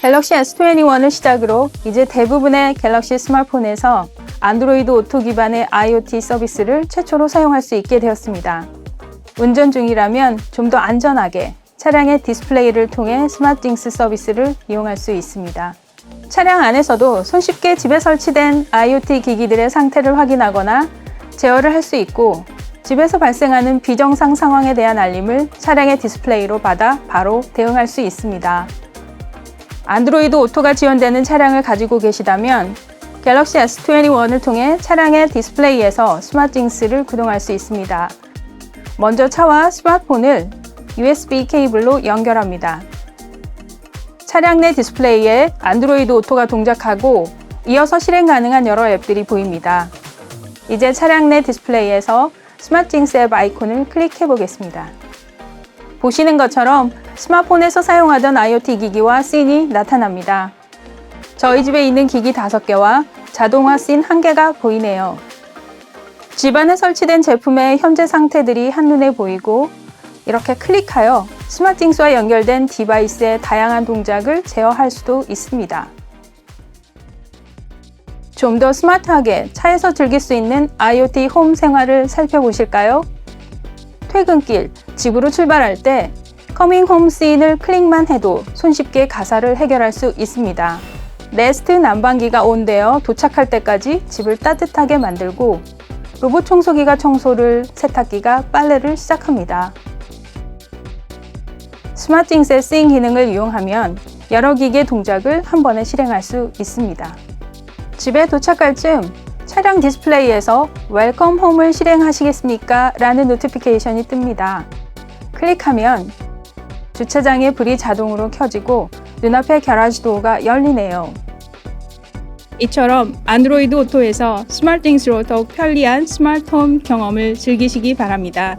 갤럭시 S21을 시작으로 이제 대부분의 갤럭시 스마트폰에서 안드로이드 오토 기반의 IoT 서비스를 최초로 사용할 수 있게 되었습니다. 운전 중이라면 좀 더 안전하게 차량의 디스플레이를 통해 스마트띵스 서비스를 이용할 수 있습니다. 차량 안에서도 손쉽게 집에 설치된 IoT 기기들의 상태를 확인하거나 제어를 할 수 있고, 집에서 발생하는 비정상 상황에 대한 알림을 차량의 디스플레이로 받아 바로 대응할 수 있습니다. 안드로이드 오토가 지원되는 차량을 가지고 계시다면 갤럭시 S21을 통해 차량의 디스플레이에서 스마트띵스를 구동할 수 있습니다. 먼저 차와 스마트폰을 USB 케이블로 연결합니다. 차량 내 디스플레이에 안드로이드 오토가 동작하고 이어서 실행 가능한 여러 앱들이 보입니다. 이제 차량 내 디스플레이에서 스마트띵스 앱 아이콘을 클릭해 보겠습니다. 보시는 것처럼 스마트폰에서 사용하던 IoT 기기와 씬이 나타납니다. 저희 집에 있는 기기 5개와 자동화 씬 1개가 보이네요. 집안에 설치된 제품의 현재 상태들이 한눈에 보이고, 이렇게 클릭하여 스마트띵스와 연결된 디바이스의 다양한 동작을 제어할 수도 있습니다. 좀 더 스마트하게 차에서 즐길 수 있는 IoT 홈 생활을 살펴보실까요? 퇴근길, 집으로 출발할 때 커밍 홈 씬을 클릭만 해도 손쉽게 가사를 해결할 수 있습니다. 네스트 난방기가 온되어 도착할 때까지 집을 따뜻하게 만들고, 로봇 청소기가 청소를, 세탁기가 빨래를 시작합니다. 스마트띵스의 씬 기능을 이용하면 여러 기기의 동작을 한 번에 실행할 수 있습니다. 집에 도착할 즈음 차량 디스플레이에서 웰컴 홈을 실행하시겠습니까? 라는 노티피케이션이 뜹니다. 클릭하면 주차장의 불이 자동으로 켜지고 눈앞의 겨라지 도어가 열리네요. 이처럼 안드로이드 오토에서 스마트띵스로 더욱 편리한 스마트홈 경험을 즐기시기 바랍니다.